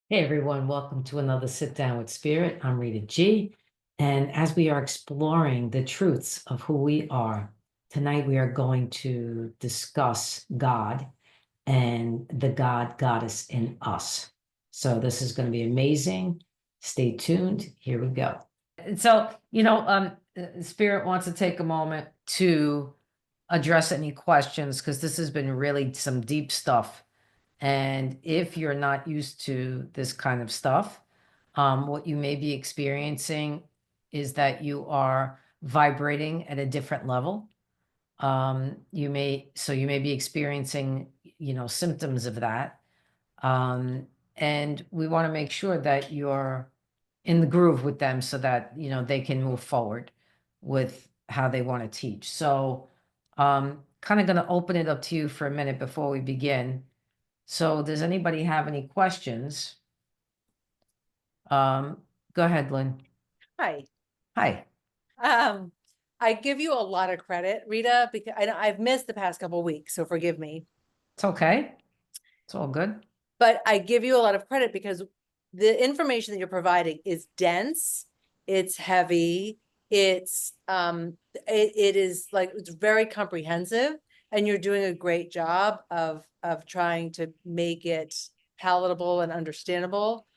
Hey everyone, welcome to another Sit Down with Spirit. I'm Rita G. And as we are exploring the truths of who we are, tonight we are going to discuss God and the God goddess in us. So this is going to be amazing. Stay tuned. Here we go. So, Spirit wants to take a moment to address any questions because this has been really some deep stuff. And if you're not used to this kind of stuff, what you may be experiencing is that you are vibrating at a different level. So you may be experiencing, symptoms of that. And we want to make sure that you're in the groove with them so that, they can move forward with how they want to teach. So, kind of going to open it up to you for a minute before we begin. So does anybody have any questions? Um, Go ahead, Lynn. Hi. Hi. Um, I give you a lot of credit, Rita, because I've missed the past couple weeks, so forgive me. It's okay. It's all good. But I give you a lot of credit because the information that you're providing is dense, it's heavy, it is like it's very comprehensive, and you're doing a great job of trying to make it palatable and understandable.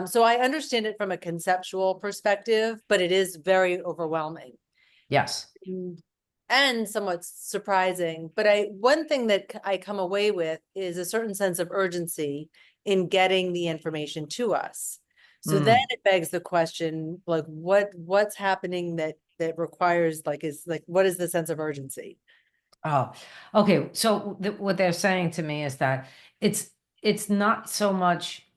So I understand it from a conceptual perspective, but it is very overwhelming. Yes. And somewhat surprising. But one thing that I come away with is a certain sense of urgency in getting the information to us. So then Mm. it begs the question, like what's happening that requires what is the sense of urgency? Oh, okay. So what they're saying to me is that it's it's not so much.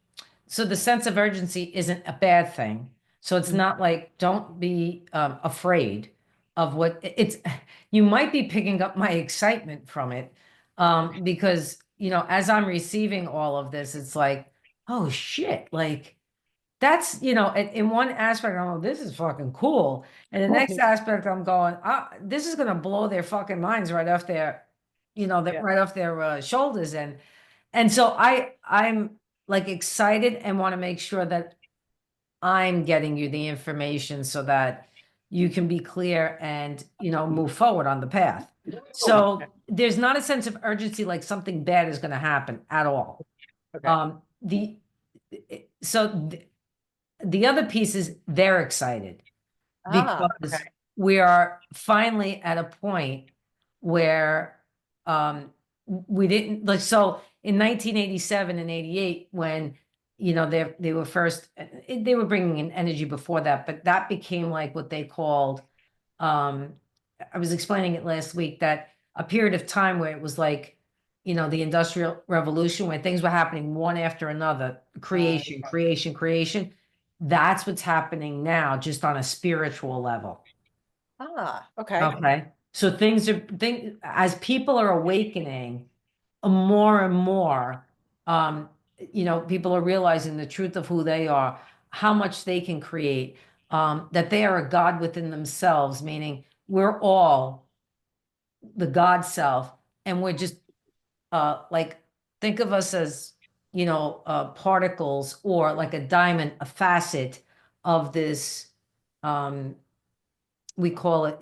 So the sense of urgency isn't a bad thing. So it's Mhm. not like don't be afraid of what it's. You might be picking up my excitement from it, because as I'm receiving all of this, it's like, oh shit, like that's in one aspect I'm this is fucking cool, and the next aspect I'm going, this is gonna blow their fucking minds right off their, Yeah. right off their shoulders, and so I'm like excited and want to make sure that I'm getting you the information so that you can be clear and move forward on the path. Okay. So there's not a sense of urgency like something bad is going to happen at all. Okay. The other piece is they're excited because Okay. we are finally at a point where um, we didn't like so in 1987 and 88 when they were first they were bringing in energy before that, but that became like what they called um, I was explaining it last week, that a period of time where it was like the industrial revolution, where things were happening one after another, creation, Okay. creation, creation. That's what's happening now, just on a spiritual level. Okay. Okay. So as people are awakening, more and more, um, people are realizing the truth of who they are, how much they can create, that they are a God within themselves, meaning we're all the God self, and we're just like think of us as particles, or like a diamond, a facet of this. Um, they call it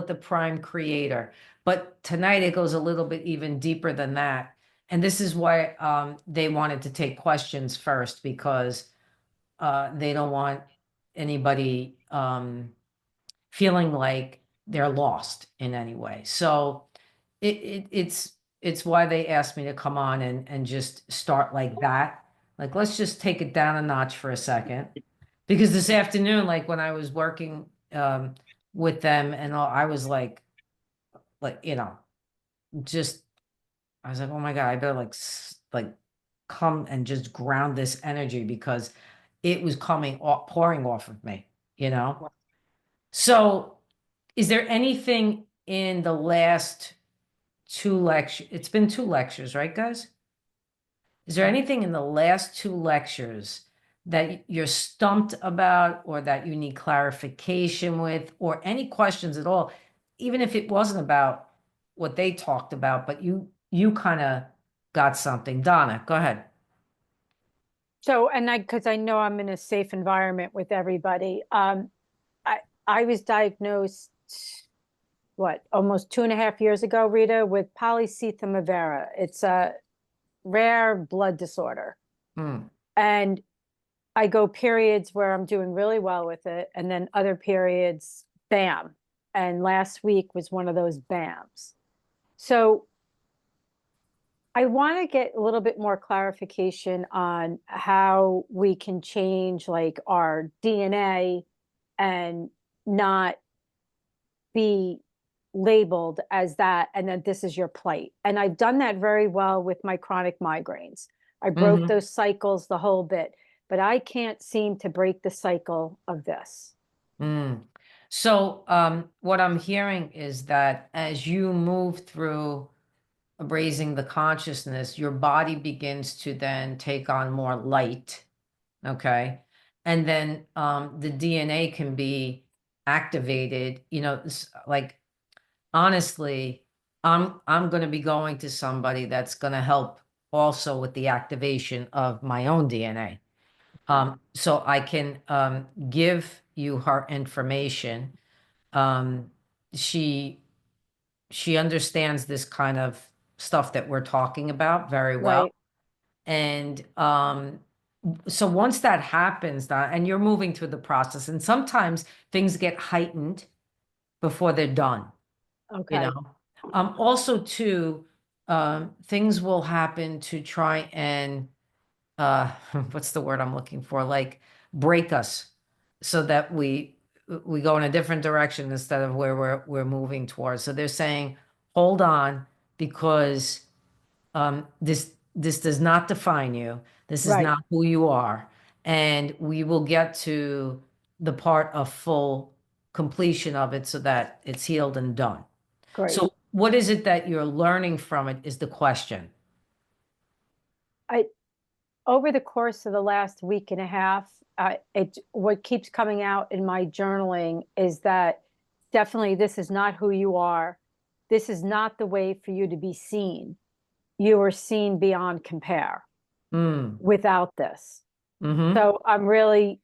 the prime creator, but tonight it goes a little bit even deeper than that. And this is why they wanted to take questions first, because they don't want anybody feeling like they're lost in any way. So it's why they asked me to come on and just start like that. Like, let's just take it down a notch for a second. Because this afternoon, like when I was working with them and all, I was like, just I was like, oh my God, I better like come and just ground this energy because it was pouring off of me, you know? So is there anything in the last two lectures? It's been two lectures, right, guys? Is there anything in the last two lectures that you're stumped about, or that you need clarification with, or any questions at all, even if it wasn't about what they talked about, but you kind of got something? Donna, go ahead. So, and because I know I'm in a safe environment with everybody. I I was diagnosed what, almost 2.5 years ago, Rita, with polycythemia vera. It's a rare blood disorder. Hmm. And I go periods where I'm doing really well with it, and then other periods, bam. And last week was one of those bams. So I want to get a little bit more clarification on how we can change like our DNA and not be labeled as that, and then this is your plight. And I've done that very well with my chronic migraines. I broke Hmm. those cycles the whole bit, but I can't seem to break the cycle of this. Mm. So, what I'm hearing is that as you move through raising the consciousness, your body begins to then take on more light. Okay. And then the DNA can be activated, like honestly, I'm going to be going to somebody that's going to help also with the activation of my own DNA. Okay. So I can give you her information. Um, she she understands this kind of stuff that we're talking about very well. Right. And so once that happens, and you're moving through the process, and sometimes things get heightened before they're done, you Okay. know. Also, too, things will happen to try and what's the word I'm looking for? Like break us so that we go in a different direction instead of where we're moving towards. So they're saying, hold on, because this does not define you. This is Right. not who you are, and we will get to the part of full completion of it so that it's healed and done. Great. So, what is it that you're learning from it? Is the question. I Over the course of the last week and a half, it what keeps coming out in my journaling is that definitely this is not who you are. This is not the way for you to be seen. You are seen beyond compare Mm. without this. Mm-hmm. So I'm really,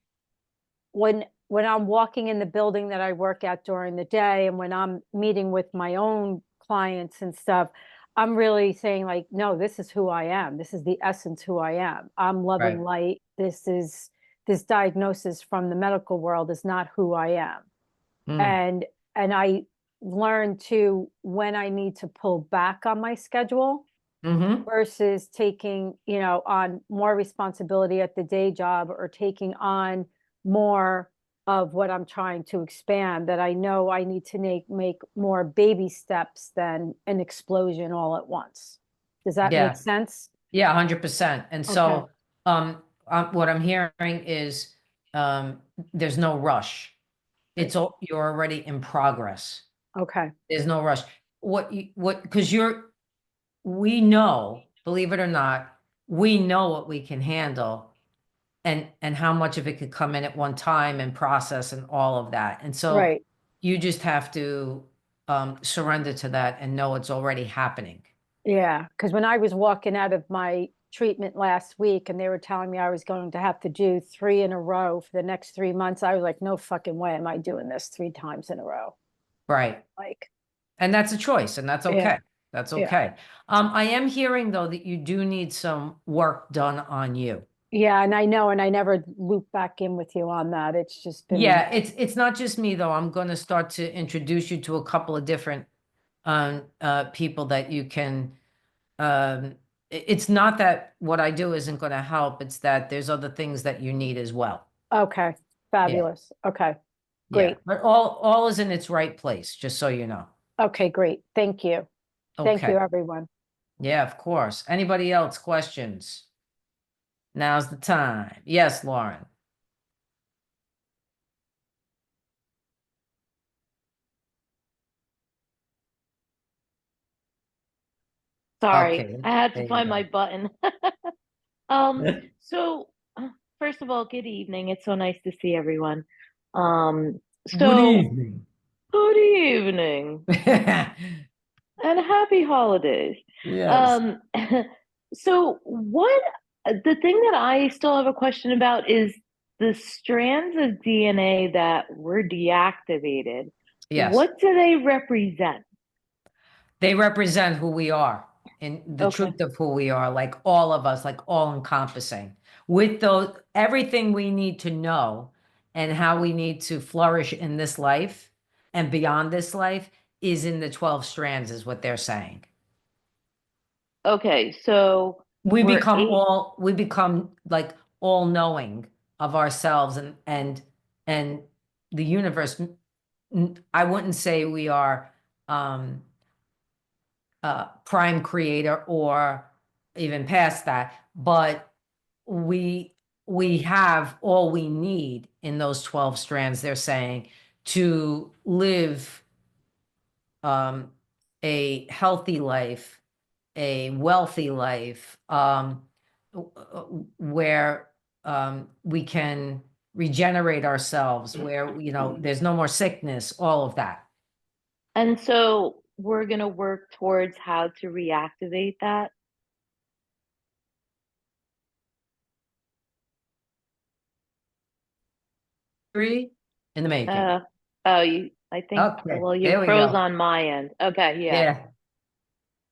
when I'm walking in the building that I work at during the day, and when I'm meeting with my own clients and stuff, I'm really saying like, no, this is who I am. This is the essence who I am. I'm loving Right. light. This diagnosis from the medical world is not who I am. Mm. And I learned to, when I need to pull back on my schedule Mm-hmm. versus taking, on more responsibility at the day job, or taking on more of what I'm trying to expand, that I know I need to make more baby steps than an explosion all at once. Does that make Yeah. sense? Yeah, 100%. And Okay. so, what I'm hearing is um, there's no rush. Great. You're already in progress. Okay. There's no rush. Because we know, believe it or not, we know what we can handle and how much of it could come in at one time and process and all of that. And so Right. you just have to surrender to that and know it's already happening. Yeah. Because when I was walking out of my treatment last week and they were telling me I was going to have to do three in a row for the next 3 months, I was like, no fucking way am I doing this 3 times in a row. Right. Like, And that's a choice, and that's yeah, okay. That's yeah. okay. I am hearing though that you do need some work done on you. Yeah, and I know, and I never loop back in with you on that. It's just been Yeah, it's not just me though. I'm going to start to introduce you to a couple of different people that you can it's not that what I do isn't going to help, it's that there's other things that you need as well. okay. Yeah. Fabulous. Okay, Yeah. great. But all is in its right place, just so you know. Okay, great. Thank you. Thank you, Okay. everyone. Yeah, of course. Anybody else questions? Now's the time. Yes, Lauren. Sorry, Okay, I had to there you find my go. button. Um, so first of all, good evening. It's so nice to see everyone. Um, Good so evening. good evening and happy holidays. Yes. Um, so what The thing that I still have a question about is the strands of DNA that were deactivated. Yes. What do they represent? They represent who we are and the Okay. truth of who we are, like all of us, like all encompassing. With those, everything we need to know and how we need to flourish in this life and beyond this life is in the 12 strands, is what they're saying. Okay, so We we're become eight. all, we become like all knowing of ourselves and the universe. I wouldn't say we are um prime creator or even past that, but we we have all we need in those 12 strands, they're saying, to live um a healthy life, a wealthy life, where we can regenerate ourselves, where there's no more sickness, all of that. And so we're going to work towards how to reactivate that. Three in the making. Uh, I think, Okay, well, you there we froze go. on my end. Okay, yeah. Yeah,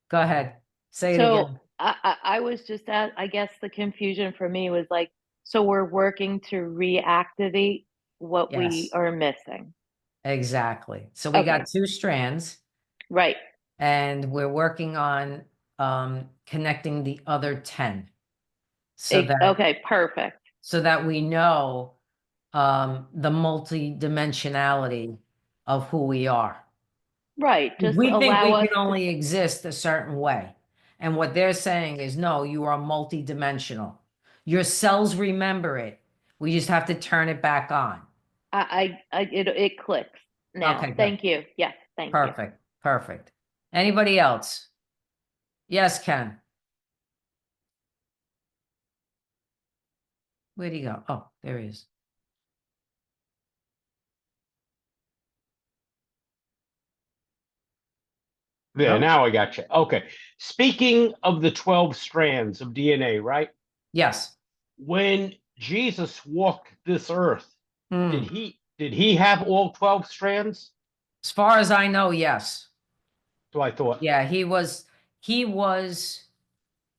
go ahead. Say it So again. I was just at, I guess the confusion for me was like, so we're working to reactivate what we Yes, are missing. exactly. So we got Okay, two strands, right. and we're working on connecting the other 10 so that Okay, perfect. we know the multi-dimensionality of who we are. Right, just We think allow we us can to, only exist a certain way. And what they're saying is, no, you are multi-dimensional. Your cells remember it. We just have to turn it back on. it clicks now. Okay, good. Thank you. Yes, thank you. Perfect. Perfect. Anybody else? Yes, Ken. Where'd he go? Oh, there he is. Yeah, Oh, now I got you. Okay. Speaking of the 12 strands of DNA, right? yes. When Jesus walked this earth, did Hmm. he have all 12 strands? As far as I know, yes. So I thought. Yeah, he was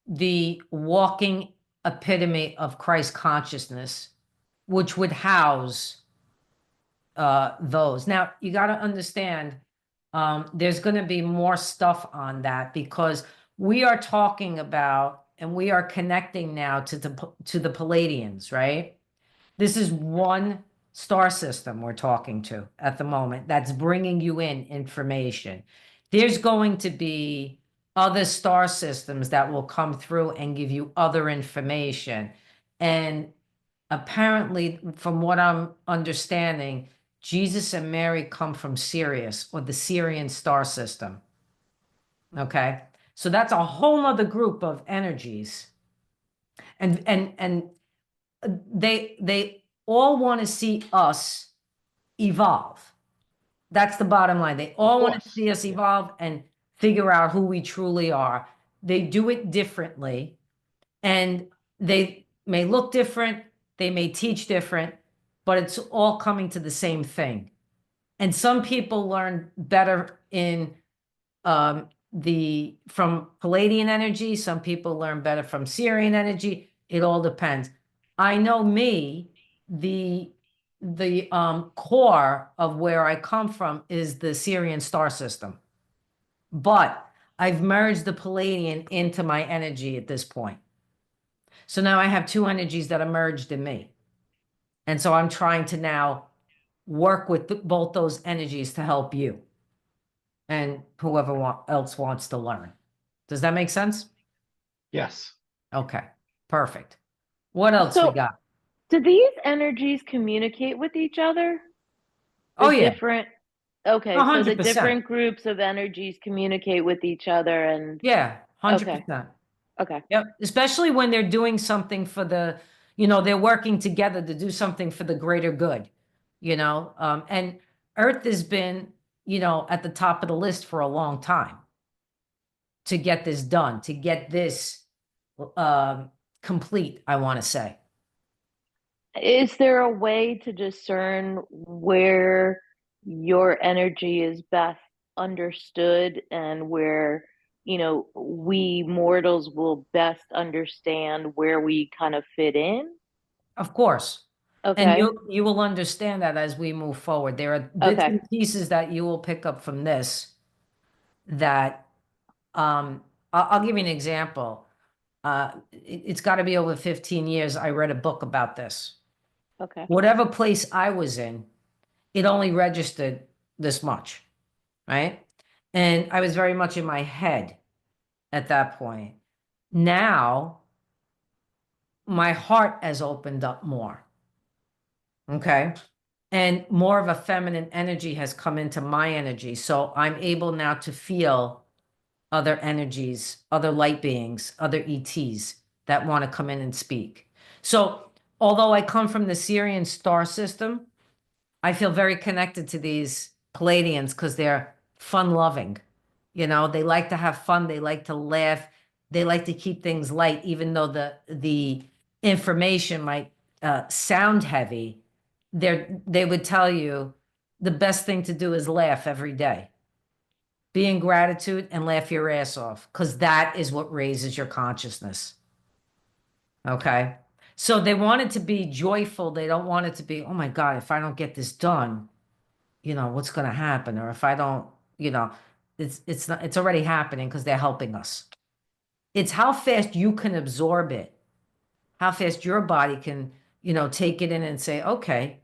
the walking epitome of Christ consciousness, which would house those. Now, you got to understand, there's going to be more stuff on that because we are talking about and we are connecting now to the Palladians, right? This is one star system we're talking to at the moment that's bringing you in information. There's going to be other star systems that will come through and give you other information. And apparently, from what I'm understanding, Jesus and Mary come from Sirius or the Syrian star system. Okay. So that's a whole other group of energies. And they all want to see us evolve. That's the bottom line. They Of all want to course. see us Yeah. evolve and figure out who we truly are. They do it differently, and they may look different, they may teach different, but it's all coming to the same thing. And some people learn better in the from Palladian energy, some people learn better from Syrian energy. It all depends. I know me, the core of where I come from is the Syrian star system, but I've merged the Palladian into my energy at this point. So now I have two energies that are merged in me. And so I'm trying to now work with both those energies to help you and whoever else wants to learn. Does that make sense? Yes. Okay, perfect. What else we So got? do these energies communicate with each other? Oh The yeah, different, okay, so the 100%. different groups of energies communicate with each other and Yeah, okay, 100%. okay. Yep. Especially when they're doing something for they're working together to do something for the greater good, and Earth has been, at the top of the list for a long time to get this done, to get this complete, I want to say. Is there a way to discern where your energy is best understood and where, we mortals will best understand where we kind of fit in? Of course. And Okay. you will understand that as we move forward. There are bits Okay. and pieces that you will pick up from this that I'll give you an example. It's got to be over 15 years. I read a book about this. Okay. Whatever place I was in, it only registered this much, right? And I was very much in my head at that point. Now, my heart has opened up more. Okay. And more of a feminine energy has come into my energy. So I'm able now to feel other energies, other light beings, other ETs that want to come in and speak. So although I come from the Syrian star system, I feel very connected to these Palladians because they're fun loving. They like to have fun, they like to laugh, they like to keep things light, even though the information might sound heavy. They would tell you the best thing to do is laugh every day. Be in gratitude and laugh your ass off because that is what raises your consciousness. Okay. So they want it to be joyful. They don't want it to be, oh my God, if I don't get this done, what's going to happen? Or if I don't, you know, it's not, it's already happening because they're helping us. It's how fast you can absorb it, how fast your body can, take it in and say, okay,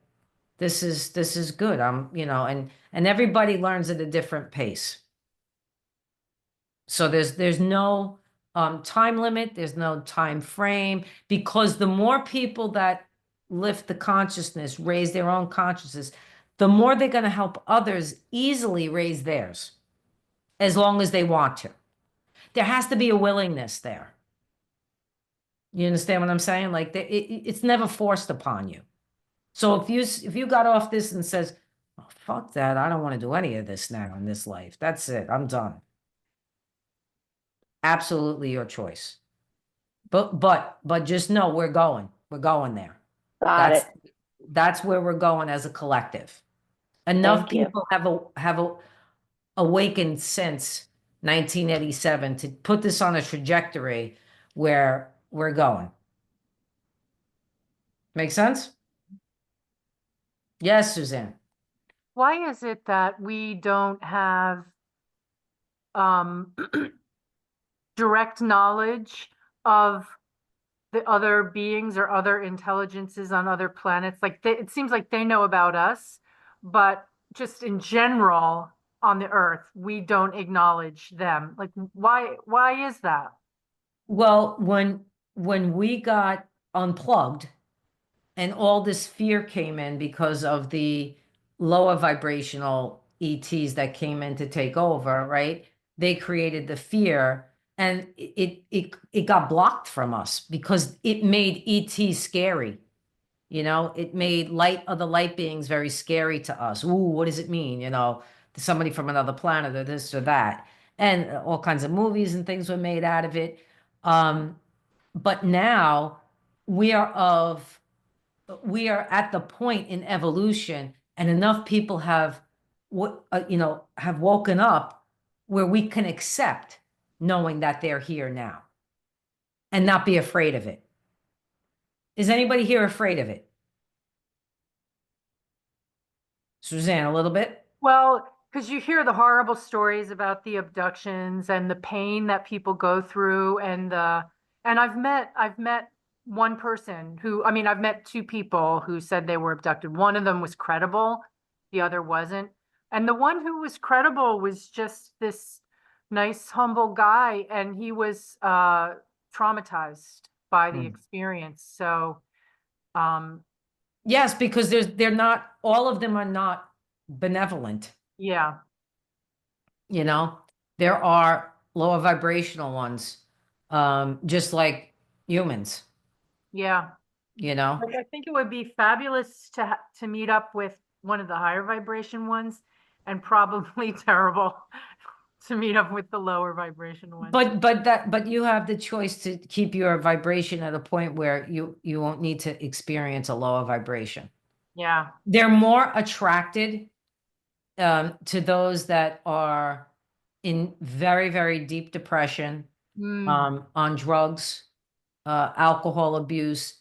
this is good. And everybody learns at a different pace. So there's no time limit, there's no time frame, because the more people that lift the consciousness, raise their own consciousness, the more they're going to help others easily raise theirs, as long as they want to. There has to be a willingness there. You understand what I'm saying? Like it's never forced upon you. So if you got off this and says, oh, fuck that, I don't want to do any of this now in this life. That's it. I'm done. Absolutely your choice. But just know we're going. We're going there. Got That's it. that's where we're going as a collective. Enough Thank you. people have awakened since 1987 to put this on a trajectory where we're going. Make sense? Yes, Suzanne. Why is it that we don't have direct knowledge of the other beings or other intelligences on other planets? Like it seems like they know about us, but just in general on the earth, we don't acknowledge them. Like why is that? Well, when we got unplugged and all this fear came in because of the lower vibrational ETs that came in to take over, right? They created the fear and it got blocked from us because it made ET scary. It made other light beings very scary to us. Ooh, what does it mean? Somebody from another planet or this or that. And all kinds of movies and things were made out of it. But now we are of we are at the point in evolution and enough people have woken up where we can accept knowing that they're here now and not be afraid of it. Is anybody here afraid of it? Suzanne, a little bit? Well, because you hear the horrible stories about the abductions and the pain that people go through and I've met one person who, I mean, I've met two people who said they were abducted. One of them was credible, the other wasn't. And the one who was credible was just this nice, humble guy, and he was traumatized by the experience. So, Yes, because they're not, all of them are not benevolent. yeah. There are lower vibrational ones, just like humans, Yeah. you know? Like, I think it would be fabulous to meet up with one of the higher vibration ones, and probably terrible to meet up with the lower vibration ones. But you have the choice to keep your vibration at a point where you won't need to experience a lower vibration. Yeah. They're more attracted to those that are in very, very deep depression, on drugs, alcohol abuse,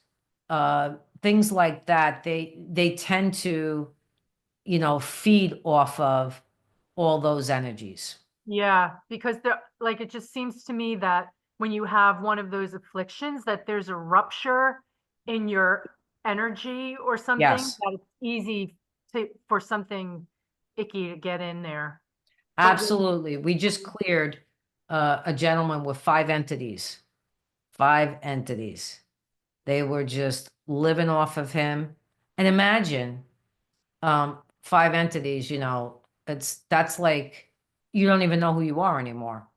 things like that. They tend to, feed off of all those energies. Yeah, because like it just seems to me that when you have one of those afflictions, that there's a rupture in your energy or something, Yes. that it's easy for something icky to get in there. Absolutely. We just cleared a gentleman with 5 entities. 5 entities. They were just living off of him. And imagine 5 entities, that's like you don't even know who you are anymore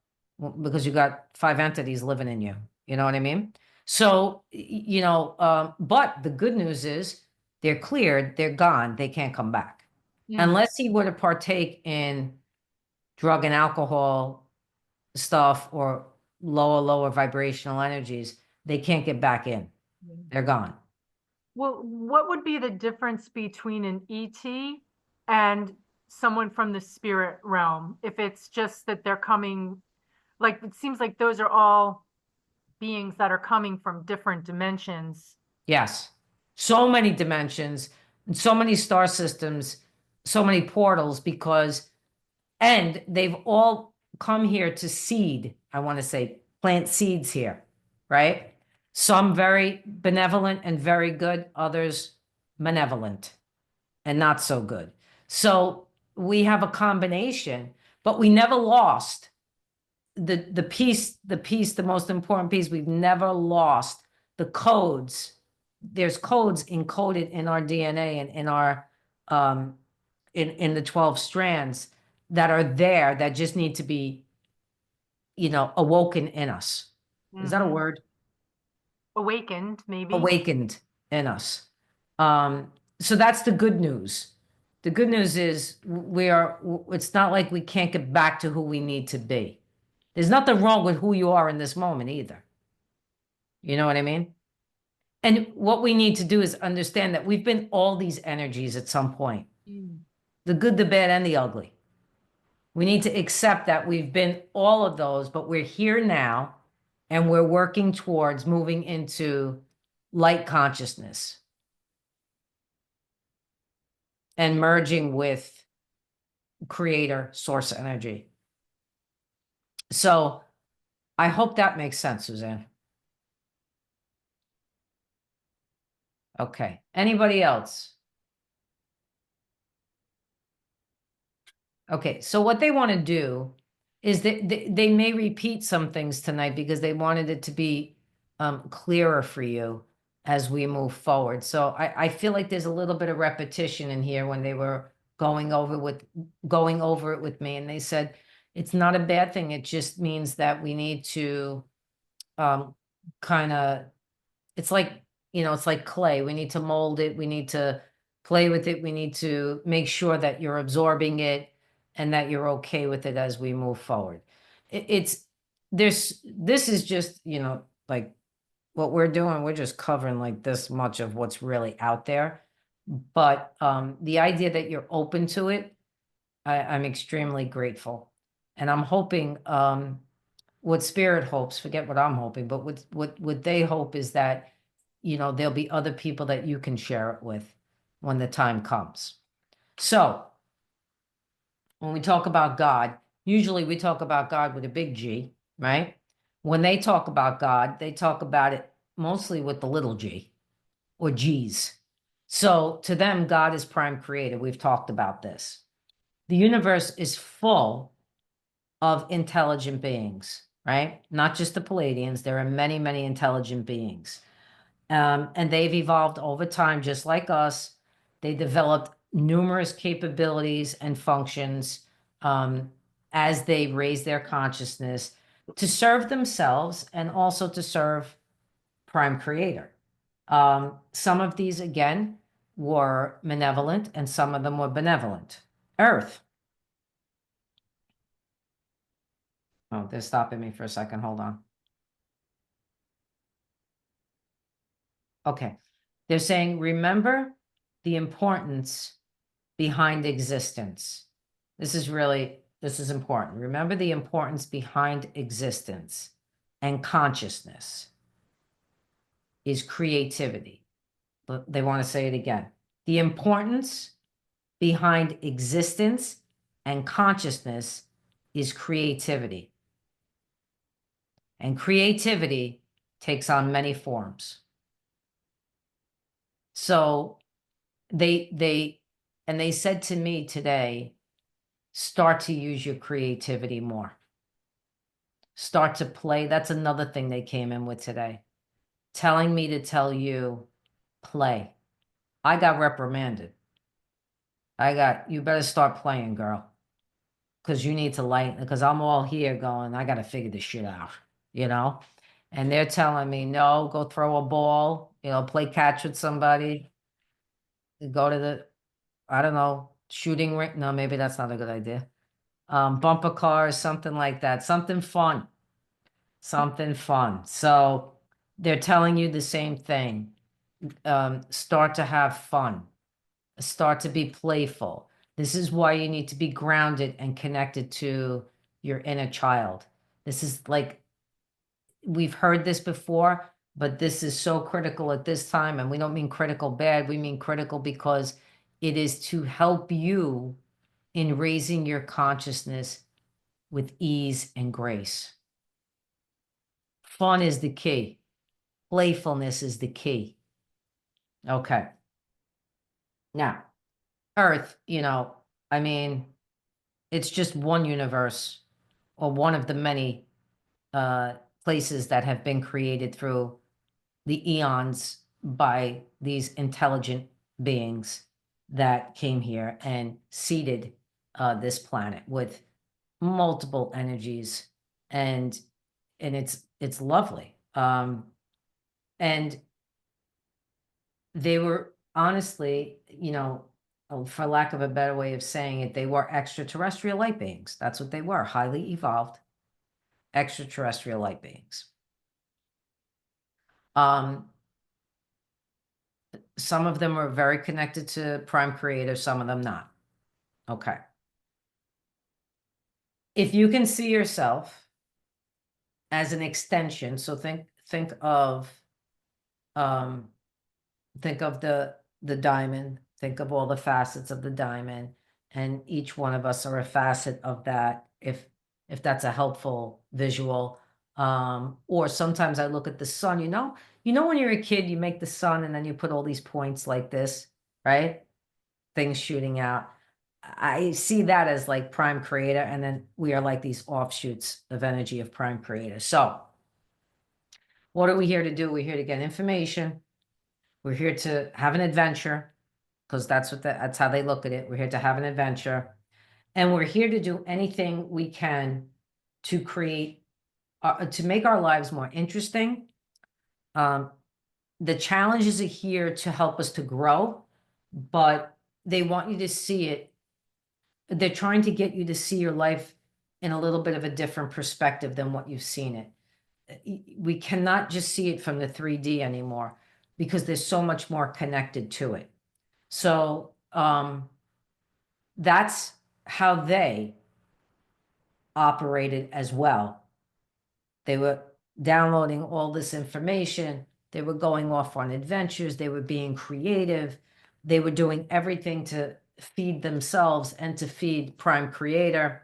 because you got 5 entities living in you. You know what I mean? So, but the good news is they're cleared, they're gone, they can't come back. Unless he were to partake in drug and alcohol stuff or lower vibrational energies, they can't get back in. They're gone. Well, what would be the difference between an ET and someone from the spirit realm? If it's just that they're coming, like, it seems like those are all beings that are coming from different dimensions. Yes. So many dimensions and so many star systems, so many portals and they've all come here to seed, I want to say, plant seeds here, right? Some very benevolent and very good, others malevolent and not so good. So we have a combination, but we never lost the most important piece. We've never lost the codes. There's codes encoded in our DNA and in our in the 12 strands that are there that just need to be, awoken in us. Is that a word? Awakened, maybe. Awakened in us. So that's the good news. The good news is it's not like we can't get back to who we need to be. There's nothing wrong with who you are in this moment either. You know what I mean? And what we need to do is understand that we've been all these energies at some point. The good, the bad, and the ugly. We need to accept that we've been all of those, but we're here now and we're working towards moving into light consciousness and merging with creator source energy. So I hope that makes sense, Suzanne. Okay. Anybody else? Okay. So what they want to do is that they may repeat some things tonight because they wanted it to be clearer for you as we move forward. So I feel like there's a little bit of repetition in here when they were going over it with me, and they said it's not a bad thing. It just means that we need to kind of, it's like, it's like clay. We need to mold it. We need to play with it. We need to make sure that you're absorbing it and that you're okay with it as we move forward. This is just, like what we're doing. We're just covering like this much of what's really out there. But the idea that you're open to it, I'm extremely grateful. And I'm hoping what Spirit hopes, forget what I'm hoping, but what they hope is that, there'll be other people that you can share it with when the time comes. So when we talk about God, usually we talk about God with a big G, right? When they talk about God, they talk about it mostly with the little g or G's. So to them, God is prime creator. We've talked about this. The universe is full of intelligent beings, right? Not just the Palladians. There are many, many intelligent beings. And they've evolved over time, just like us. They developed numerous capabilities and functions as they raise their consciousness to serve themselves and also to serve Prime Creator. Some of these, again, were malevolent and some of them were benevolent. Earth. Oh, they're stopping me for a second. Hold on. Okay. They're saying, remember the importance behind existence. This is important. Remember the importance behind existence and consciousness is creativity. But they want to say it again. The importance behind existence and consciousness is creativity. And creativity takes on many forms. So they said to me today, start to use your creativity more. Start to play. That's another thing they came in with today. Telling me to tell you, play. I got reprimanded. You better start playing, girl. Because you need to lighten, because I'm all here going, I got to figure this shit out, you know? And they're telling me, no, go throw a ball, play catch with somebody, go to the, I don't know, shooting ring. No, maybe that's not a good idea. Bump a car or something like that. Something fun. Something fun. So they're telling you the same thing. Start to have fun. Start to be playful. This is why you need to be grounded and connected to your inner child. This is like, we've heard this before, but this is so critical at this time. And we don't mean critical bad. We mean critical because it is to help you in raising your consciousness with ease and grace. Fun is the key. Playfulness is the key. Okay. Now, Earth, I mean, it's just one universe or one of the many places that have been created through the eons by these intelligent beings that came here and seeded this planet with multiple energies, and it's lovely. And they were honestly, for lack of a better way of saying it, they were extraterrestrial light beings. That's what they were, highly evolved extraterrestrial light beings. Some of them were very connected to Prime Creator, some of them not. Okay. If you can see yourself as an extension, so think of the diamond, think of all the facets of the diamond, and each one of us are a facet of that, if that's a helpful visual. Or sometimes I look at the sun, when you're a kid, you make the sun and then you put all these points like this, right? Things shooting out. I see that as like Prime Creator, and then we are like these offshoots of energy of Prime Creator. So what are we here to do? We're here to get information. We're here to have an adventure, because that's how they look at it. We're here to have an adventure. And we're here to do anything we can to create, to make our lives more interesting. The challenges are here to help us to grow, but they want you to see it. They're trying to get you to see your life in a little bit of a different perspective than what you've seen it. We cannot just see it from the 3D anymore, because there's so much more connected to it. So that's how they operated as well. They were downloading all this information. They were going off on adventures. They were being creative. They were doing everything to feed themselves and to feed Prime Creator.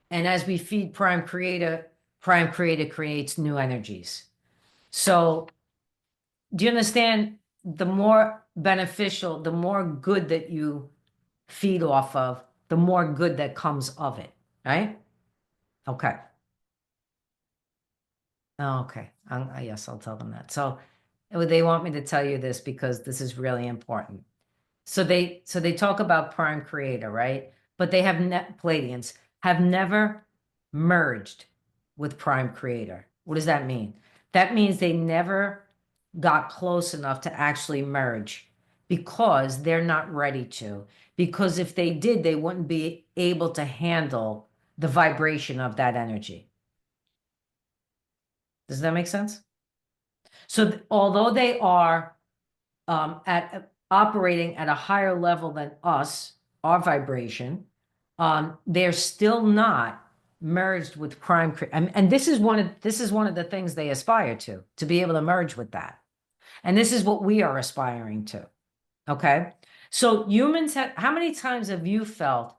And as we feed Prime Creator creates new energies. So do you understand? The more beneficial, the more good that you feed off of, the more good that comes of it, right? Okay. Okay. Yes, I'll tell them that. So they want me to tell you this because this is really important. So they talk about Prime Creator, right? But they have Pleiadians have never merged with Prime Creator. What does that mean? That means they never got close enough to actually merge, because they're not ready to. Because if they did, they wouldn't be able to handle the vibration of that energy. Does that make sense? So although they are operating at a higher level than us, our vibration, they're still not merged with prime. And this is one of the things they aspire to be able to merge with that. And this is what we are aspiring to. Okay. So humans how many times have you felt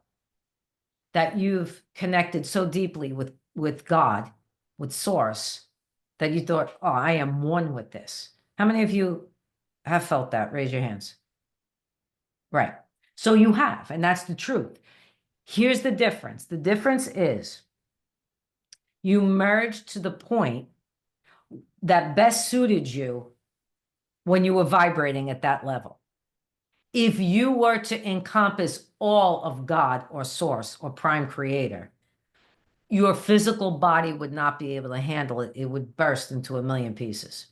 that you've connected so deeply with God, with Source, that you thought, oh, I am one with this? How many of you have felt that? Raise your hands. Right. So you have, and that's the truth. Here's the difference. The difference is you merged to the point that best suited you when you were vibrating at that level. If you were to encompass all of God or Source or Prime Creator, your physical body would not be able to handle it. It would burst into a million pieces.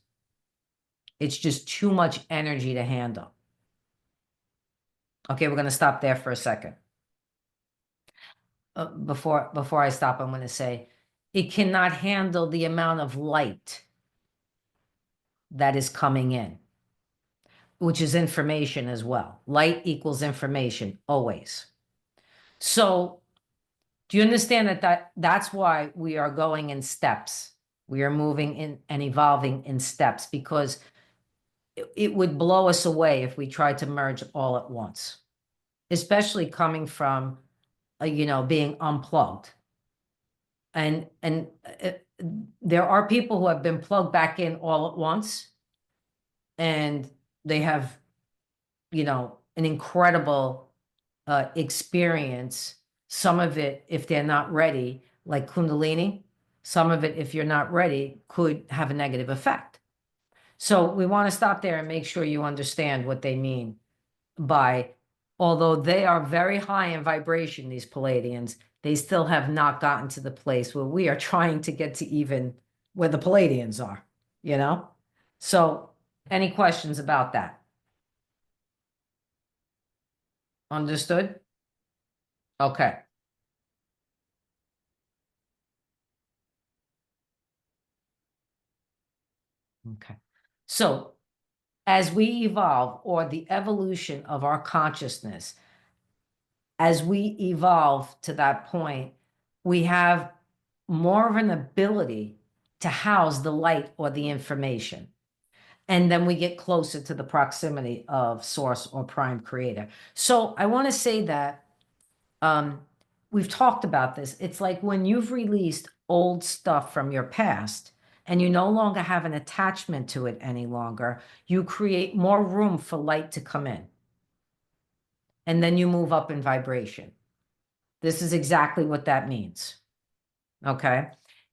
It's just too much energy to handle. Okay, we're going to stop there for a second. Before I stop, I'm going to say it cannot handle the amount of light that is coming in, which is information as well. Light equals information, always. So do you understand that's why we are going in steps? We are moving in and evolving in steps, because it would blow us away if we tried to merge all at once, especially coming from, being unplugged. And there are people who have been plugged back in all at once, and they have, an incredible experience. Some of it, if they're not ready, like Kundalini, some of it, if you're not ready, could have a negative effect. So we want to stop there and make sure you understand what they mean by, although they are very high in vibration, these Palladians, they still have not gotten to the place where we are trying to get to even where the Palladians are, So any questions about that? Understood? Okay. Okay. So as we evolve, or the evolution of our consciousness, as we evolve to that point, we have more of an ability to house the light or the information. And then we get closer to the proximity of Source or Prime Creator. So I want to say that we've talked about this. It's like when you've released old stuff from your past and you no longer have an attachment to it any longer, you create more room for light to come in. And then you move up in vibration. This is exactly what that means. Okay.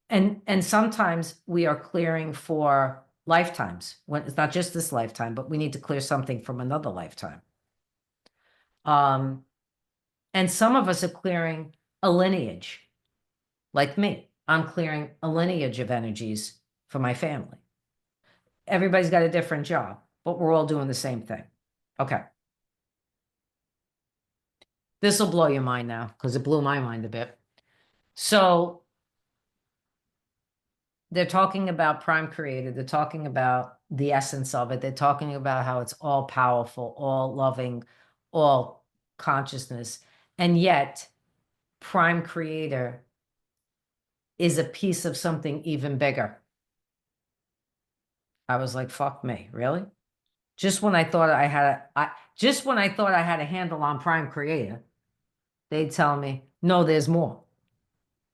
And sometimes we are clearing for lifetimes, when it's not just this lifetime, but we need to clear something from another lifetime. And some of us are clearing a lineage, like me. I'm clearing a lineage of energies for my family. Everybody's got a different job, but we're all doing the same thing. Okay. This will blow your mind now, because it blew my mind a bit. So they're talking about Prime Creator. They're talking about the essence of it. They're talking about how it's all powerful, all loving, all consciousness. And yet, Prime Creator is a piece of something even bigger. I was like, fuck me, really? Just when I thought I had a handle on Prime Creator, they'd tell me, no, there's more.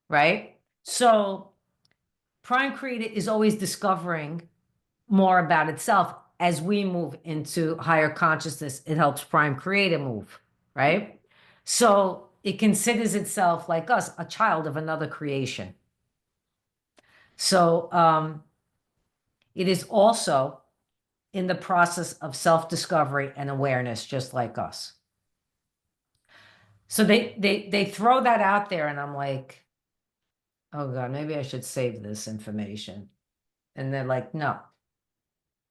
Right? So Prime Creator is always discovering more about itself. As we move into higher consciousness, it helps Prime Creator move, right? So it considers itself, like us, a child of another creation. So it is also in the process of self-discovery and awareness, just like us. So they throw that out there, and I'm like, oh God, maybe I should save this information. And they're like, no,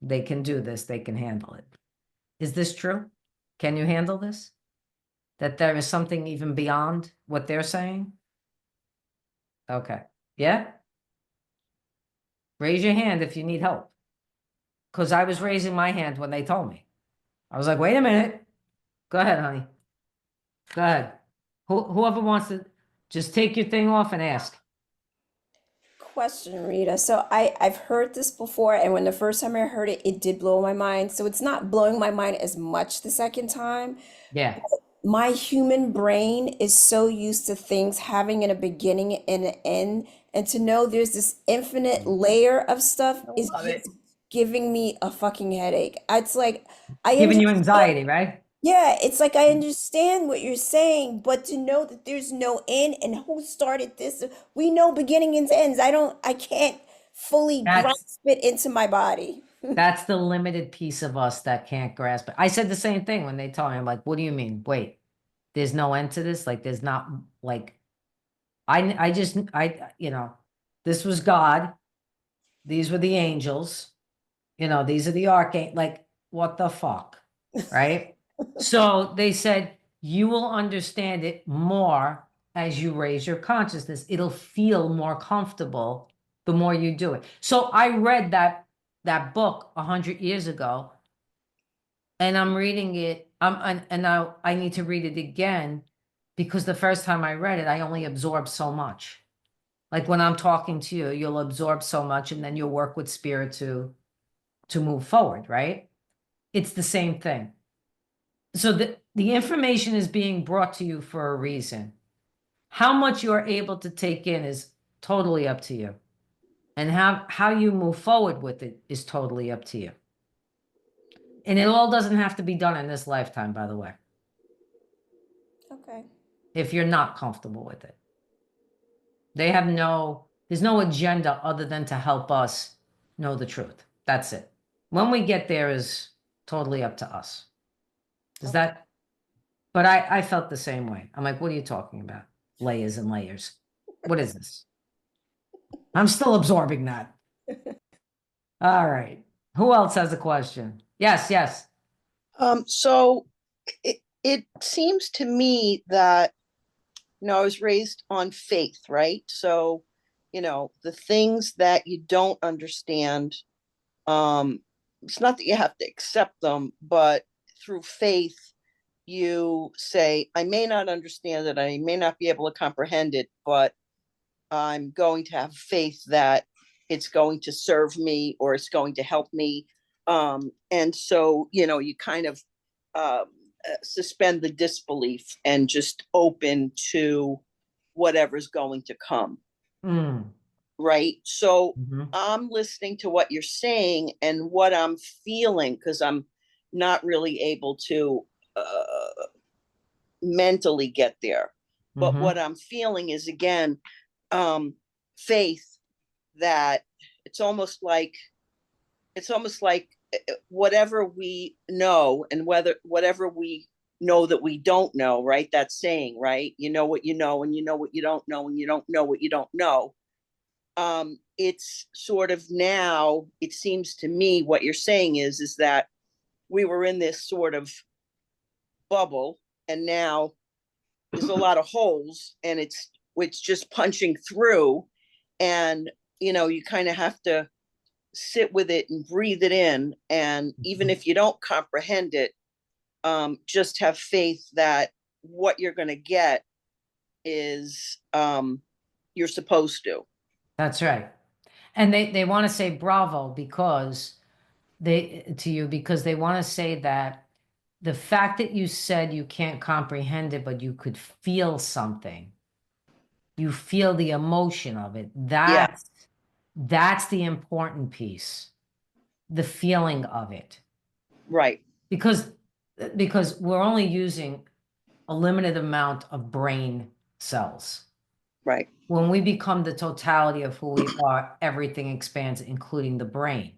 they can do this. They can handle it. Is this true? Can you handle this? That there is something even beyond what they're saying? Okay. Yeah? Raise your hand if you need help. Because I was raising my hand when they told me. I was like, wait a minute. Go ahead, honey. Go ahead. Whoever wants to, just take your thing off and ask. Question, Rita. So I've heard this before, and when the first time I heard it, it did blow my mind. So it's not blowing my mind as much the second time. Yeah. My human brain is so used to things having a beginning and an end, and to know there's this infinite layer of stuff is love it. just giving me a fucking headache. It's like I Giving you understand. anxiety, right? Yeah, it's like I understand what you're saying, but to know that there's no end and who started this, we know beginning and ends. I can't fully That's grasp it into my body. that's the limited piece of us that can't grasp it. I said the same thing when they told me, I'm like, what do you mean? Wait, there's no end to this? Like, there's not, like, this was God. These were the angels. These are the archangels. Like, what the fuck? Right? So they said, you will understand it more as you raise your consciousness. It'll feel more comfortable the more you do it. So I read that book 100 years ago, and I'm reading it. And now I need to read it again because the first time I read it, I only absorbed so much. Like when I'm talking to you, you'll absorb so much, and then you'll work with spirit to move forward, right? It's the same thing. So the information is being brought to you for a reason. How much you're able to take in is totally up to you. And how you move forward with it is totally up to you. And it all doesn't have to be done in this lifetime, by the way, Okay. if you're not comfortable with it. There's no agenda other than to help us know the truth. That's it. When we get there is totally up to us. But I felt the same way. I'm like, what are you talking about? Layers and layers. What is this? I'm still absorbing that. All right. Who else has a question? Yes. So it seems to me that, I was raised on faith, right? So, the things that you don't understand, it's not that you have to accept them, but through faith, you say, I may not understand it, I may not be able to comprehend it, but I'm going to have faith that it's going to serve me or it's going to help me. And so, you kind of suspend the disbelief and just open to whatever's going to come. Mm. Right. So Mhm. I'm listening to what you're saying and what I'm feeling, because I'm not really able to mentally get there. But Mhm. what I'm feeling is, again, faith that it's almost like whatever we know and whatever we know that we don't know, right? That saying, right? You know what you know, and you know what you don't know, and you don't know what you don't know. It's sort of, now it seems to me what you're saying is that we were in this sort of bubble, and now there's a lot of holes, and it's just punching through, and you kind of have to sit with it and breathe it in, and even if you don't comprehend it, just have faith that what you're going to get is you're supposed to. That's right. And they want to say bravo because they want to say that the fact that you said you can't comprehend it, but you could feel something. You feel the emotion of it. Yeah. That's the important piece. The feeling of it. Right. Because we're only using a limited amount of brain cells. Right. When we become the totality of who we are, everything expands, including the brain.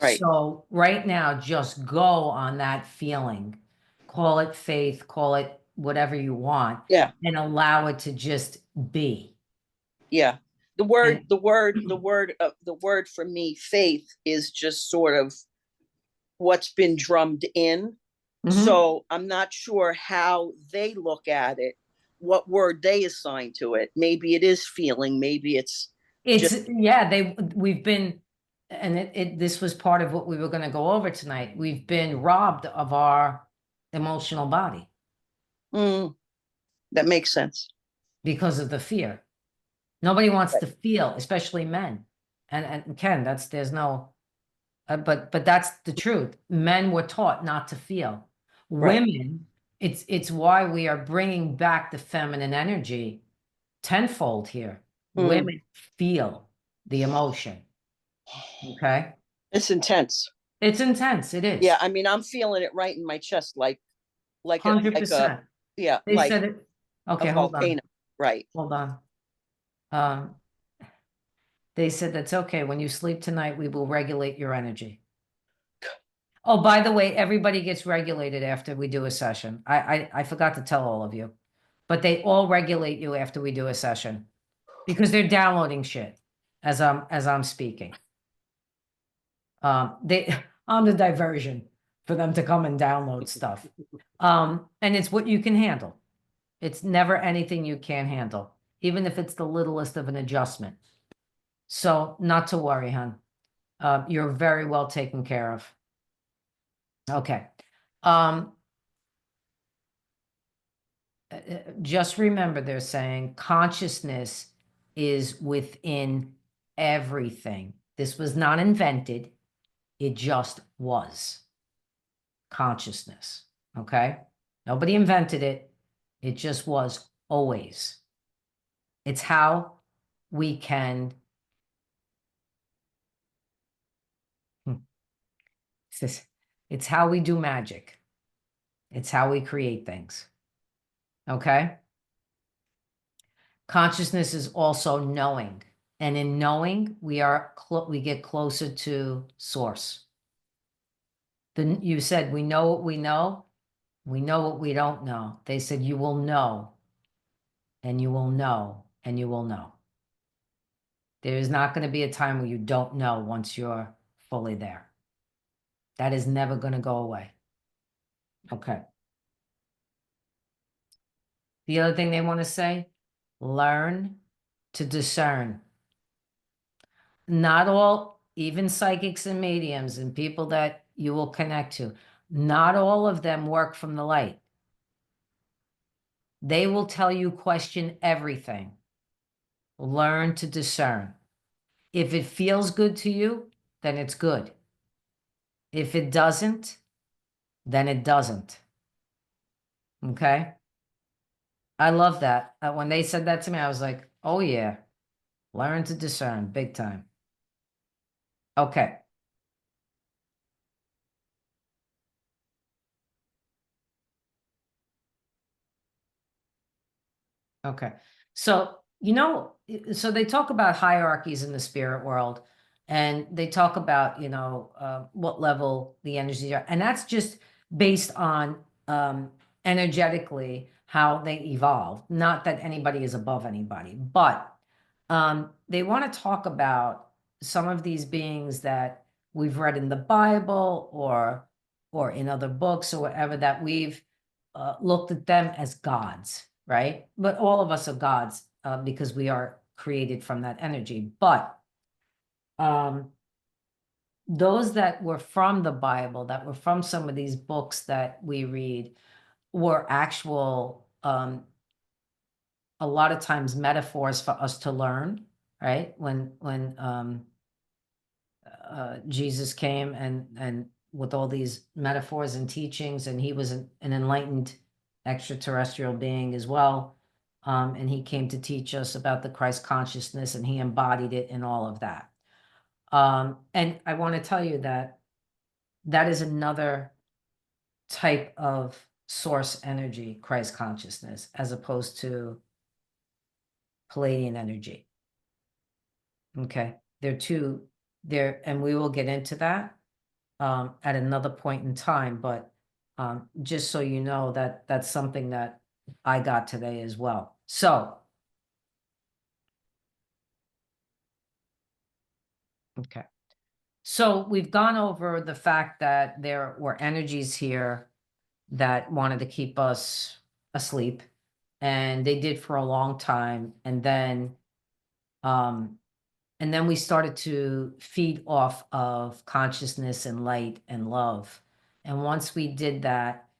Right. So right now, just go on that feeling. Call it faith, call it whatever you want. Yeah. And allow it to just be. Yeah. The word for me, faith, is just sort of what's been drummed in. Mhm. So I'm not sure how they look at it what word they assign to it. Maybe it is feeling, maybe it's Yeah, we've been, and this was part of what we were going to go over tonight. We've been robbed of our emotional body that makes sense. because of the fear. Nobody wants Right. to feel, especially men. And Ken, there's no, but that's the truth. Men were taught not to feel. Right. Women, it's why we are bringing back the feminine energy tenfold here. Women feel the emotion. Okay. It's intense. It's intense. It is. Yeah, I mean, I'm feeling it right in my chest, like a 100%. yeah, They like said it. Okay, a hold on. volcano. Right. Hold on. They said that's okay. When you sleep tonight, we will regulate your energy. Oh, by the way, everybody gets regulated after we do a session. I forgot to tell all of you, but they all regulate you after we do a session because they're downloading shit as I'm speaking. I'm the diversion for them to come and download stuff. And it's what you can handle. It's never anything you can't handle, even if it's the littlest of an adjustment. So not to worry, hon. You're very well taken care of. Okay. Just remember they're saying consciousness is within everything. This was not invented. It just was consciousness. Okay. Nobody invented it. It just was always. It's how we can. It's how we do magic. It's how we create things. Okay. Consciousness is also knowing. And in knowing, we get closer to source. You said we know what we know. We know what we don't know. They said you will know, and you will know, and you will know. There is not going to be a time where you don't know once you're fully there. That is never going to go away. Okay. The other thing they want to say, learn to discern. Not all, even psychics and mediums and people that you will connect to, not all of them work from the light. They will tell you question everything. Learn to discern. If it feels good to you, then it's good. If it doesn't, then it doesn't. Okay? I love that. When they said that to me, I was like, oh yeah, learn to discern, big time. Okay. Okay. So, so they talk about hierarchies in the spirit world, and they talk about, what level the energies are. And that's just based on energetically how they evolve. Not that anybody is above anybody, but they want to talk about some of these beings that we've read in the Bible or in other books or whatever, that we've looked at them as gods, right? But all of us are gods because we are created from that energy. But those that were from the Bible, that were from some of these books that we read, were actual, a lot of times metaphors for us to learn, right? When Jesus came and with all these metaphors and teachings, and he was an enlightened extraterrestrial being as well. And he came to teach us about the Christ consciousness, and he embodied it in all of that. And I want to tell you that that is another type of source energy, Christ consciousness, as opposed to Palladian energy. Okay. And we will get into that at another point in time, but just so you know, that that's something that I got today as well. So, okay. So we've gone over the fact that there were energies here that wanted to keep us asleep and they did for a long time. And then we started to feed off of consciousness and light and love. And once we did that,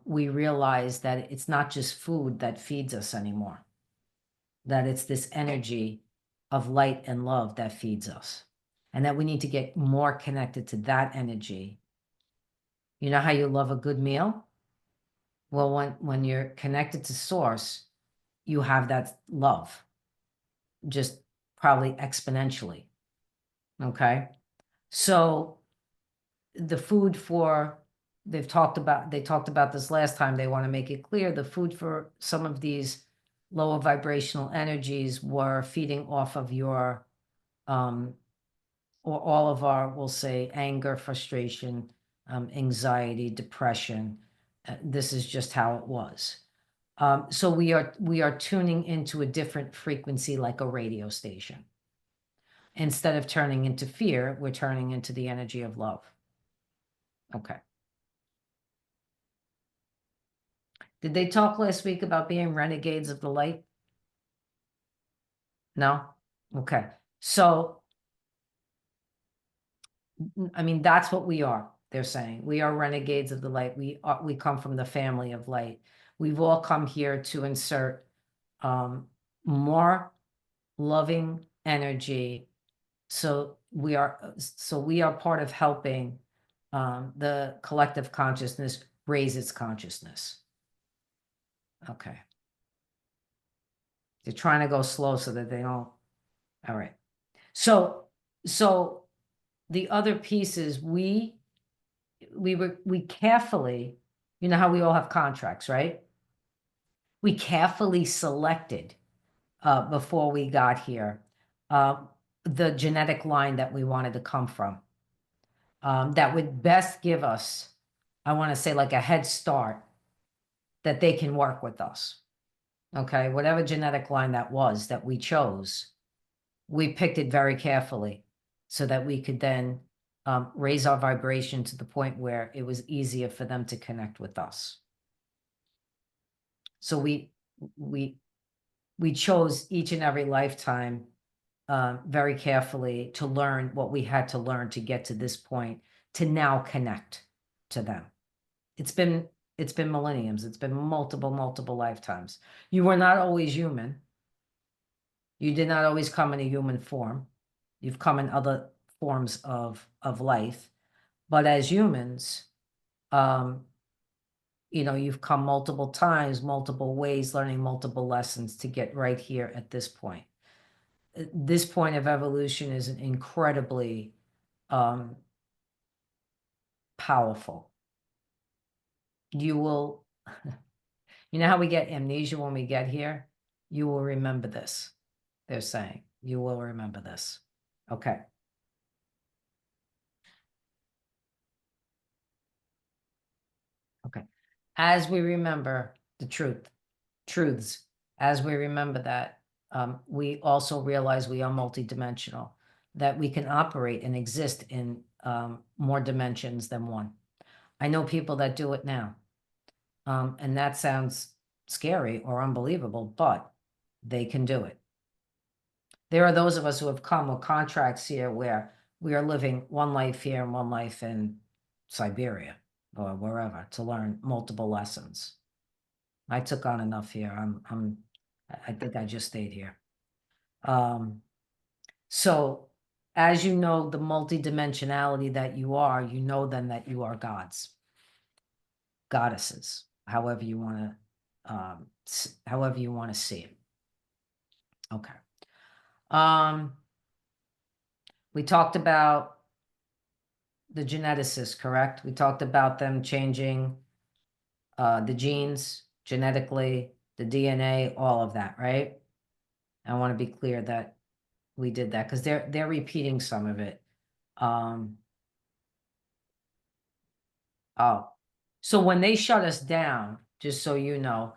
we realized that it's not just food that feeds us anymore, that it's this energy of light and love that feeds us, and that we need to get more connected to that energy. You know how you love a good meal? Well, when you're connected to source, you have that love, just probably exponentially. Okay. So the food for, they talked about this last time, they want to make it clear, the food for some of these lower vibrational energies were feeding off of your, or all of our, we'll say, anger, frustration, anxiety, depression. This is just how it was. So we are tuning into a different frequency, like a radio station. Instead of turning into fear, we're turning into the energy of love. Okay. Did they talk last week about being renegades of the light? No? Okay. So, I mean, that's what we are, they're saying. We are renegades of the light. We come from the family of light. We've all come here to insert more loving energy. So we are part of helping the collective consciousness raise its consciousness. Okay. They're trying to go slow so that they don't. All right. So the other piece is we carefully, you know how we all have contracts, right? We carefully selected before we got here the genetic line that we wanted to come from. That would best give us, I want to say, like a head start that they can work with us. Okay, whatever genetic line that was that we chose, we picked it very carefully so that we could then raise our vibration to the point where it was easier for them to connect with us. So we chose each and every lifetime very carefully to learn what we had to learn to get to this point, to now connect to them. It's been millenniums. It's been multiple lifetimes. You were not always human. You did not always come in a human form. You've come in other forms of life. But as humans, you've come multiple times, multiple ways, learning multiple lessons to get right here at this point. This point of evolution is incredibly powerful. You will, you know how we get amnesia when we get here? You will remember this, they're saying. You will remember this. Okay. Okay. As we remember the truths, as we remember that, we also realize we are multidimensional, that we can operate and exist in more dimensions than one. I know people that do it now. And that sounds scary or unbelievable, but they can do it. There are those of us who have come with contracts here where we are living one life here and one life in Siberia or wherever to learn multiple lessons. I took on enough here. I think I just stayed here. So as you know, the multidimensionality that you are, you know then that you are gods, goddesses, however you want to see it. Okay. We talked about the geneticists, correct? We talked about them changing the genes genetically, the DNA, all of that, right? I want to be clear that we did that because they're repeating some of it. So when they shut us down, just so you know,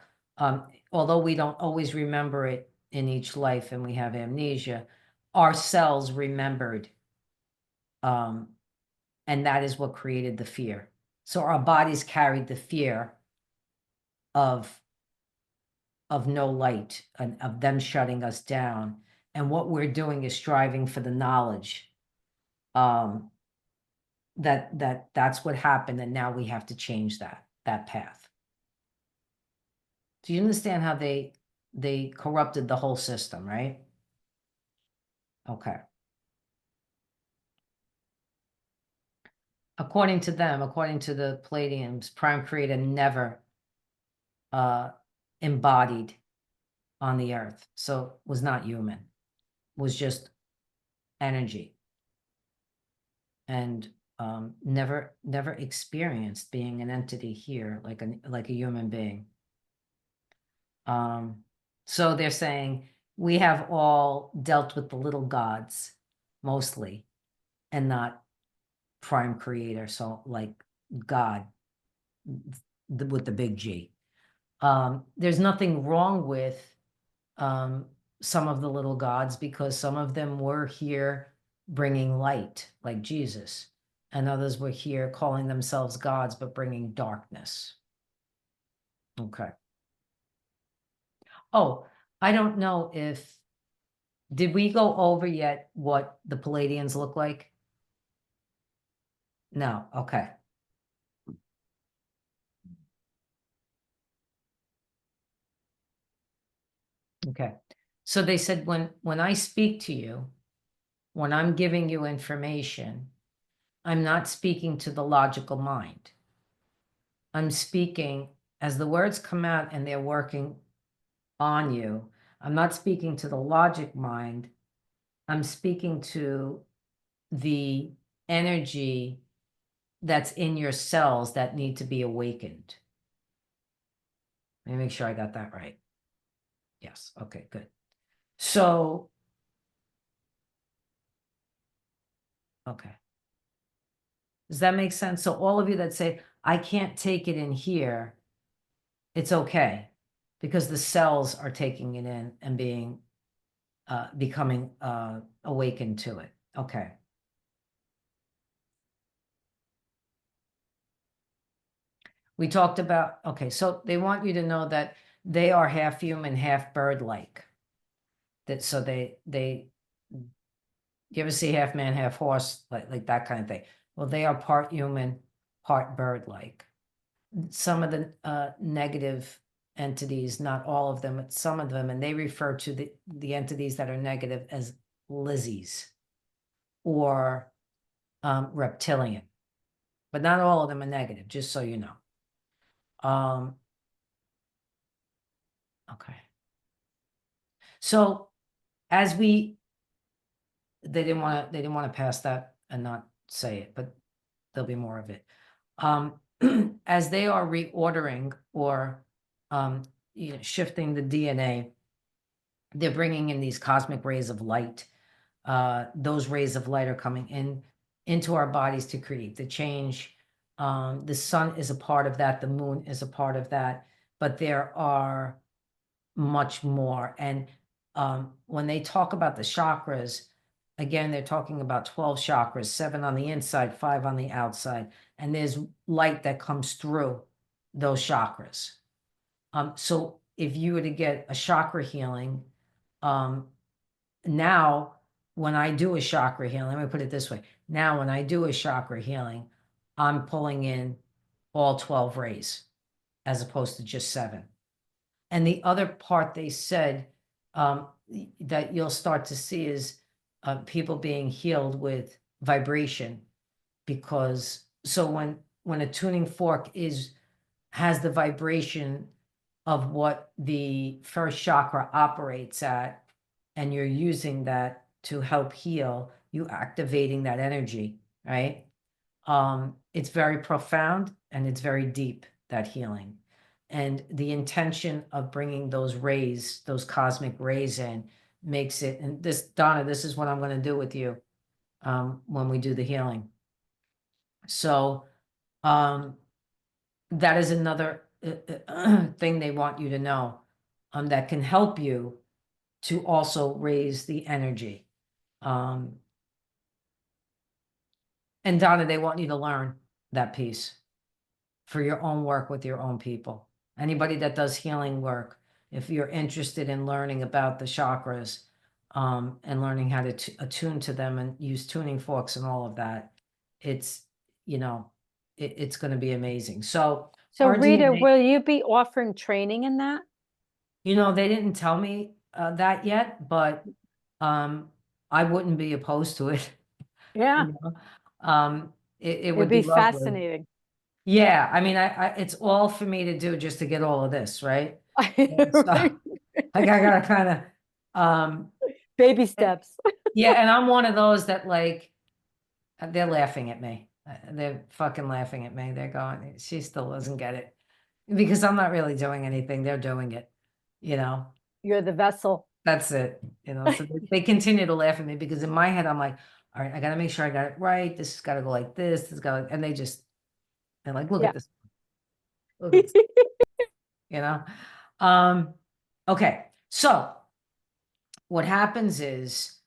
although we don't always remember it in each life and we have amnesia, our cells remembered. And that is what created the fear. So our bodies carried the fear of of no light and of them shutting us down. And what we're doing is striving for the knowledge that's what happened, and now we have to change that path. Do you understand how they corrupted the whole system, right? Okay. According to them, according to the Palladiums, Prime Creator never embodied on the earth, so was not human, was just energy, and never experienced being an entity here like a human being. So they're saying we have all dealt with the little gods mostly, and not Prime Creator, so like God with the big G. There's nothing wrong with some of the little gods, because some of them were here bringing light, like Jesus, and others were here calling themselves gods but bringing darkness. Okay. Oh, I don't know if, did we go over yet what the Palladians look like? No, okay. Okay. So they said when I speak to you, when I'm giving you information, I'm not speaking to the logical mind. I'm speaking as the words come out and they're working on you. I'm not speaking to the logic mind. I'm speaking to the energy that's in your cells that need to be awakened. Let me make sure I got that right. Yes. Okay, good. So, okay. Does that make sense? So all of you that say, I can't take it in here, it's okay, because the cells are taking it in and being, becoming awakened to it. Okay. We talked about, okay, so they want you to know that they are half human, half bird-like. That so they you ever see half man, half horse, like that kind of thing? Well, they are part human, part bird-like. Some of the negative entities, not all of them, but some of them, and they refer to the entities that are negative as Lizzies or reptilian, but not all of them are negative, just so you know. Okay. So as they didn't want to pass that and not say it, but there'll be more of it. As they are reordering or shifting the DNA, they're bringing in these cosmic rays of light. Those rays of light are coming into our bodies to create the change. The sun is a part of that. The moon is a part of that. But there are much more. And when they talk about the chakras, again, they're talking about 12 chakras, 7 on the inside, 5 on the outside. And there's light that comes through those chakras. So if you were to get a chakra healing, now when I do a chakra healing, let me put it this way. Now when I do a chakra healing, I'm pulling in all 12 rays as opposed to just 7. And the other part they said that you'll start to see is people being healed with vibration, because so when a tuning fork has the vibration of what the first chakra operates at, and you're using that to help heal, you activating that energy, right? It's very profound and it's very deep, that healing. And the intention of bringing those rays, those cosmic rays in, makes it, and this, Donna, this is what I'm going to do with you when we do the healing. So that is another thing they want you to know that can help you to also raise the energy. And Donna, they want you to learn that piece for your own work with your own people. Anybody that does healing work, if you're interested in learning about the chakras, and learning how to attune to them and use tuning forks and all of that, it's, you know, it's going to be amazing. So So our Rita, DNA, will you be offering training in that? you know, they didn't tell me that yet, but I wouldn't be opposed to it. Yeah, You know? It it'd would be be lovely. fascinating. Yeah, I mean, it's all for me to do just to get all of this, right? And so, Right. like, I gotta kind of, Baby steps. yeah, and I'm one of those that, like, they're laughing at me. They're fucking laughing at me. They're going, she still doesn't get it because I'm not really doing anything. They're doing it, you know. You're the vessel. That's it, you know. So they continue to laugh at me because in my head I'm like, all right, I gotta make sure I got it right. This has got to go like this. This got, and they're like, look Yeah. at this. Look at this. You know. Okay, so what happens is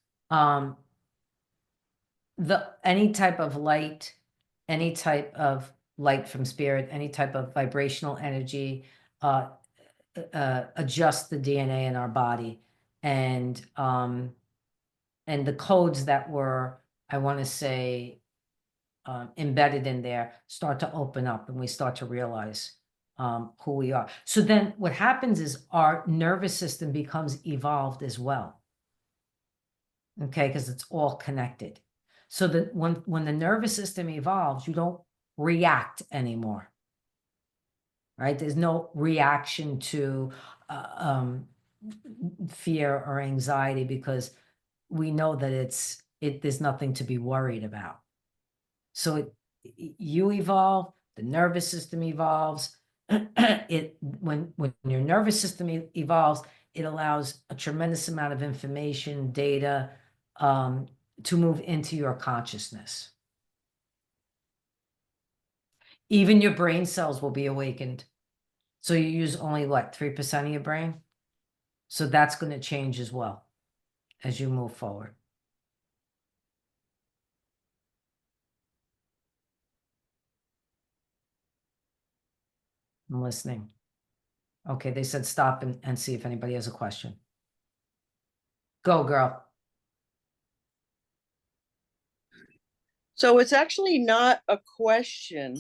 any type of light, any type of light from spirit, any type of vibrational energy adjust the DNA in our body, and the codes that were, I want to say, embedded in there start to open up, and we start to realize who we are. So then what happens is our nervous system becomes evolved as well. Okay, because it's all connected. So that when the nervous system evolves, you don't react anymore. Right? There's no reaction to fear or anxiety because we know that there's nothing to be worried about. So you evolve, the nervous system evolves. When your nervous system evolves, it allows a tremendous amount of information, data, to move into your consciousness. Even your brain cells will be awakened. So you use only what, 3% of your brain? So that's going to change as well as you move forward. I'm listening. Okay, they said stop and see if anybody has a question. Go, girl. So it's actually not a question,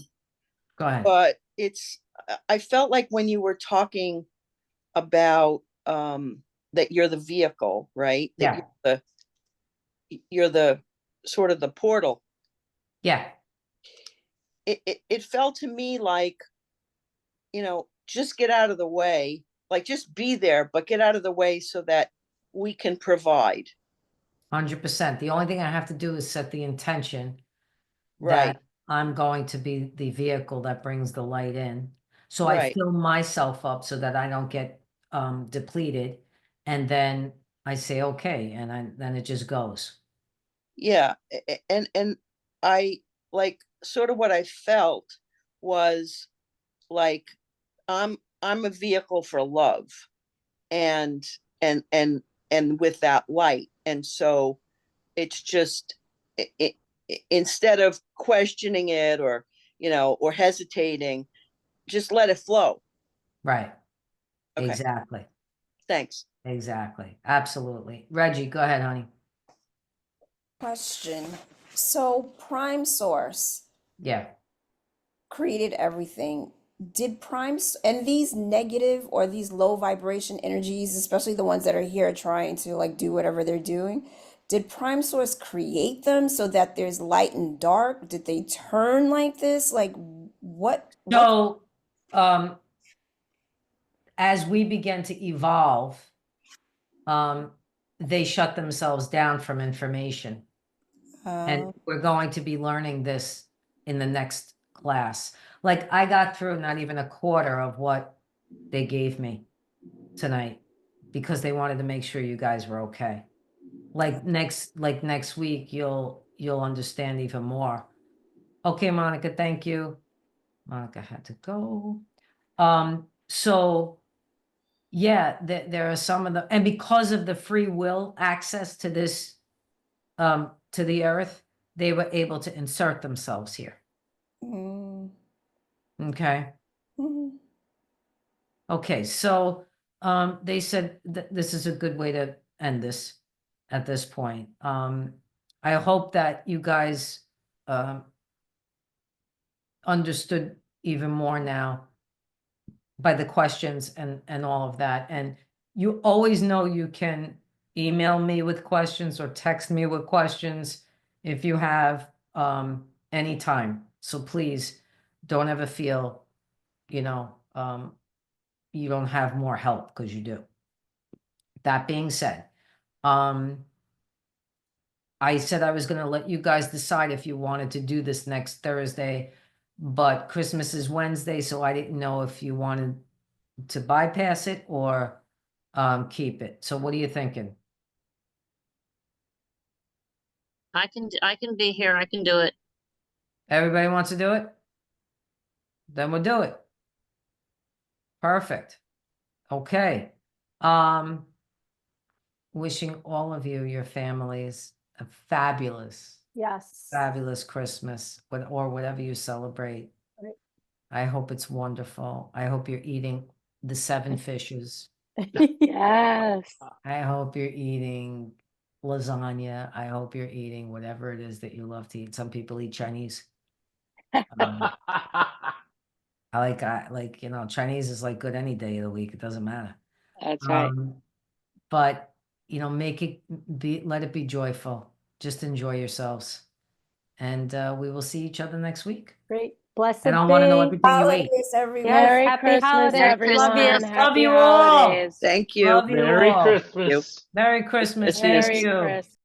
Go ahead. but I felt like when you were talking about that you're the vehicle, right? That Yeah. you're the sort of the portal. Yeah. It felt to me like, just get out of the way, like just be there, but get out of the way so that we can provide. 100%. The only thing I have to do is set the intention Right. that I'm going to be the vehicle that brings the light in. So I Right. fill myself up so that I don't get depleted. And then I say, okay. And then it just goes. Yeah. And I like sort of what I felt was like, I'm a vehicle for love and with that light. And so it's just instead of questioning it or or hesitating, just let it flow. Right. Okay. Exactly. Thanks. Exactly. Absolutely. Reggie, go ahead, honey. Question. So Prime Source Yeah. created everything. Did and these negative or these low vibration energies, especially the ones that are here trying to like do whatever they're doing, did Prime Source create them so that there's light and dark? Did they turn like this? Like what? So, as we begin to evolve, they shut themselves down from information. And we're going to be learning this in the next class. Like I got through not even a quarter of what they gave me tonight because they wanted to make sure you guys were okay. Like next week, you'll understand even more. Okay, Monica, thank you. Monica had to go. So yeah, there are some of the, and because of the free will access to this, to the earth, they were able to insert themselves here. Mm. Okay. Mhm. Okay. So They said that this is a good way to end this at this point. I hope that you guys understood even more now by the questions and all of that. And you always know you can email me with questions or text me with questions if you have anytime. So please don't ever feel, you know, you don't have more help, because you do. That being said, I said I was going to let you guys decide if you wanted to do this next Thursday, but Christmas is Wednesday, so I didn't know if you wanted to bypass it or keep it. So what are you thinking? I can be here. I can do it. Everybody wants to do it? Then we'll do it. Perfect. Okay. Wishing all of you, your families, a fabulous Yes. Christmas, or whatever you celebrate. Right. I hope it's wonderful. I hope you're eating the 7 fishes. Yes. I hope you're eating lasagna. I hope you're eating whatever it is that you love to eat. Some people eat Chinese. I like, you know, Chinese is like good any day of the week. It doesn't matter. That's right. But, you know, let it be joyful. Just enjoy yourselves. And we will see each other next week. Great. Blessed And I want to know be. everything you ate. Holidays, everyone. Yes, Merry happy Christmas, holidays. everyone. Love you. Love Happy you all. holidays. Thank you. Love you Merry all. Christmas. Merry Christmas. Christmas. Thank Merry you. Christmas.